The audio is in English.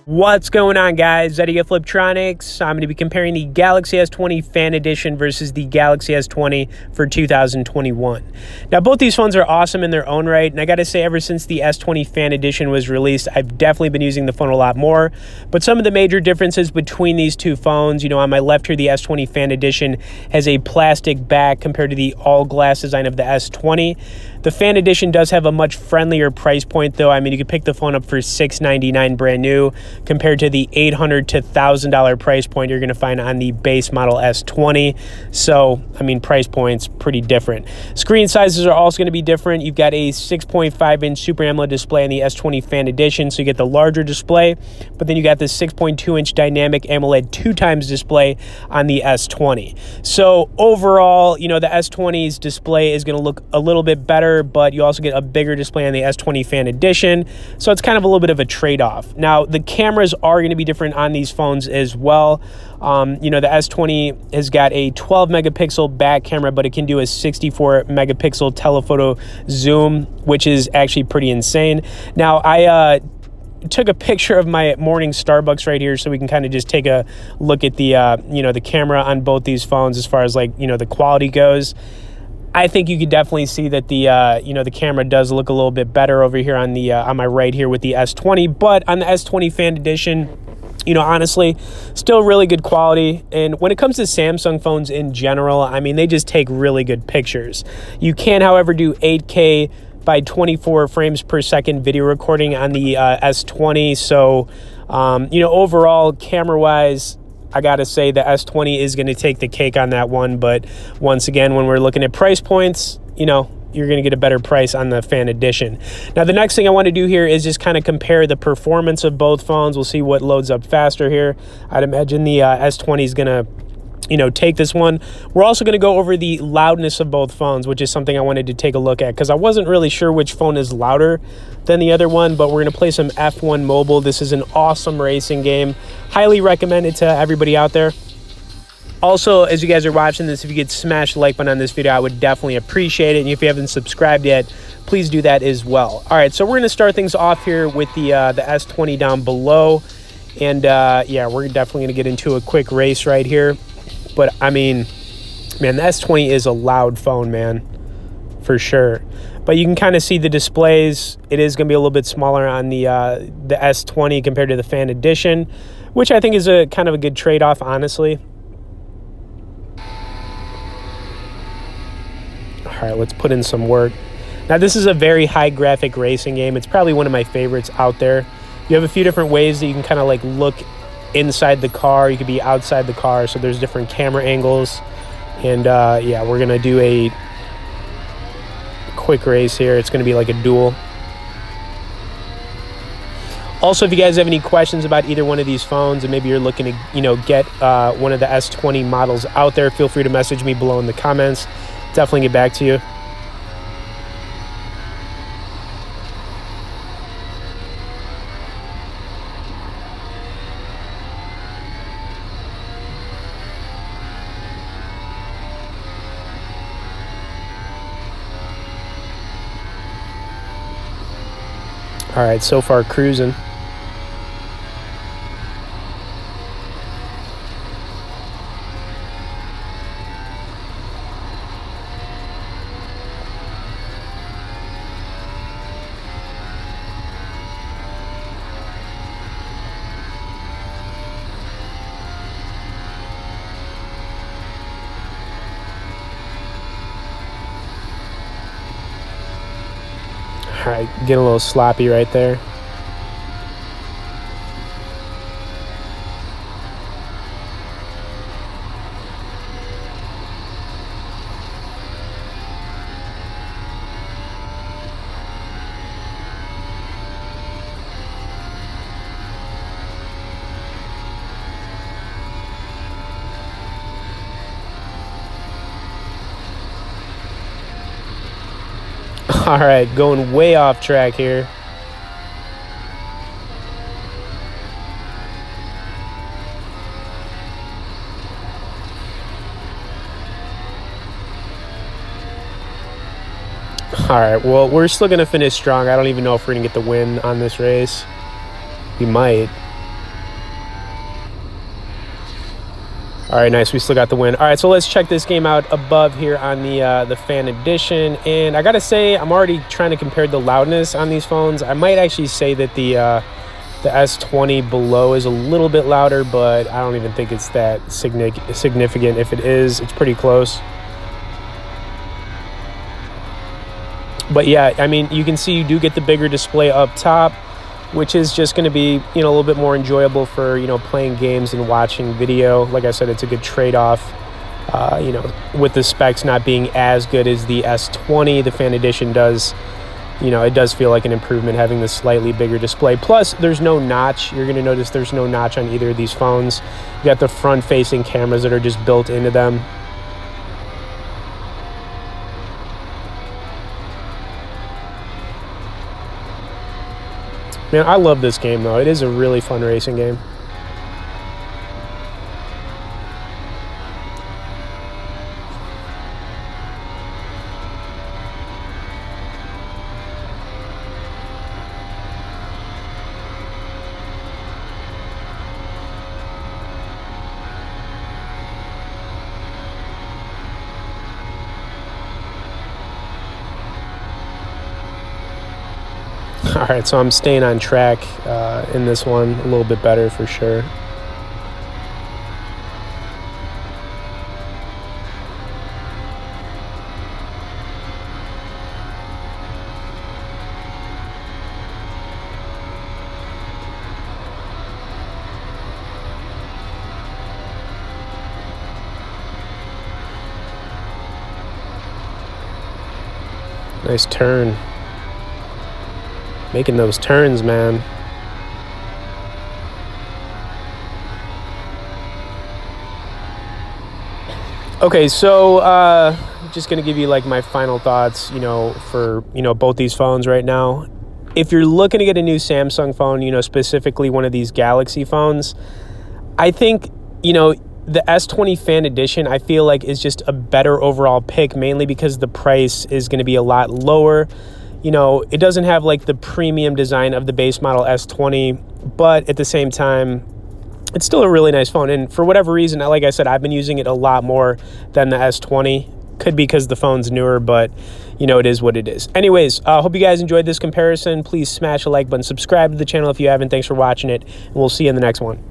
What's going on, guys? Eddie at Fliptroniks. I'm going to be comparing the Galaxy S20 Fan Edition versus the Galaxy S20 for 2021. Now, both these phones are awesome in their own right, and I got to say, ever since the S20 Fan Edition was released, I've definitely been using the phone a lot more. But some of the major differences between these two phones, on my left here, the S20 Fan Edition has a plastic back compared to the all-glass design of the S20. The Fan Edition does have a much friendlier price point, though. I mean, you could pick the phone up for $699 brand new, compared to the $800 to $1,000 price point you're going to find on the base model S20. So, I mean, price points pretty different. Screen sizes are also going to be different. You've got a 6.5-inch Super AMOLED display in the S20 Fan Edition, so you get the larger display, but then you got the 6.2-inch dynamic AMOLED 2x display on the S20. So, overall, the S20's display is going to look a little bit better, but you also get a bigger display on the S20 Fan Edition, so it's kind of a little bit of a trade-off. Now, the cameras are going to be different on these phones as well. The S20 has got a 12 megapixel back camera, but it can do a 64 megapixel telephoto zoom, which is actually pretty insane. Now, I took a picture of my morning Starbucks right here so we can kind of just take a look at the, the camera on both these phones as far as the quality goes. I think you could definitely see that the camera does look a little bit better over here on the on my right here with the S20, but on the S20 Fan Edition, honestly, still really good quality. And when it comes to Samsung phones in general, I mean, they just take really good pictures. You can, however, do 8K by 24 frames per second video recording on the S20. So, overall, camera-wise, I got to say the S20 is going to take the cake on that one. But once again, when we're looking at price points, you're going to get a better price on the Fan Edition. Now, the next thing I want to do here is just kind of compare the performance of both phones. We'll see what loads up faster here. I'd imagine the S20 is going to take this one. We're also going to go over the loudness of both phones, which is something I wanted to take a look at because I wasn't really sure which phone is louder than the other one, but we're going to play some F1 Mobile. This is an awesome racing game. Highly recommend it to everybody out there. Also, as you guys are watching this, if you could smash the like button on this video, I would definitely appreciate it. And if you haven't subscribed yet, please do that as well. All right, so we're going to start things off here with the S20 down below. And, we're definitely going to get into a quick race right here. But, I mean, man, the S20 is a loud phone, man, for sure. But you can kind of see the displays. It is going to be a little bit smaller on the S20 compared to the Fan Edition, which I think is a kind of a good trade-off, honestly. All right, let's put in some work. Now, this is a very high graphic racing game. It's probably one of my favorites out there. You have a few different ways that you can kind of look inside the car. You could be outside the car, so there's different camera angles. And we're gonna do a quick race here. It's gonna be like a duel. Also, if you guys have any questions about either one of these phones and maybe you're looking to get one of the S20 models out there, feel free to message me below in the comments. Definitely get back to you. All right, so far cruising. All right, getting a little sloppy right there. All right, going way off track here. All right, well, we're still going to finish strong. I don't even know if we're going to get the win on this race. We might. All right, nice. We still got the win. All right, so let's check this game out above here on the Fan Edition. And I got to say, I'm already trying to compare the loudness on these phones. I might actually say that the S20 below is a little bit louder, but I don't even think it's that significant. If it is, it's pretty close. But yeah, I mean, you can see you do get the bigger display up top, which is just going to be, a little bit more enjoyable for, playing games and watching video. Like I said, it's a good trade-off, with the specs not being as good as the S20. The Fan Edition does, it does feel like an improvement having the slightly bigger display. Plus, there's no notch. You're going to notice there's no notch on either of these phones. You got the front-facing cameras that are just built into them. Man, I love this game, though. It is a really fun racing game. All right, so I'm staying on track in this one a little bit better for sure. Nice turn. Making those turns, man. Okay, so just gonna give you like my final thoughts, for both these phones right now. If you're looking to get a new Samsung phone, specifically one of these Galaxy phones, I think the S20 Fan Edition, I feel like, is just a better overall pick, mainly because the price is going to be a lot lower. It doesn't have like the premium design of the base model S20, but at the same time, it's still a really nice phone. And for whatever reason, like I said, I've been using it a lot more than the S20. Could be because the phone's newer, but it is what it is. Anyways, hope you guys enjoyed this comparison. Please smash a like button, subscribe to the channel if you haven't. Thanks for watching it, and we'll see you in the next one.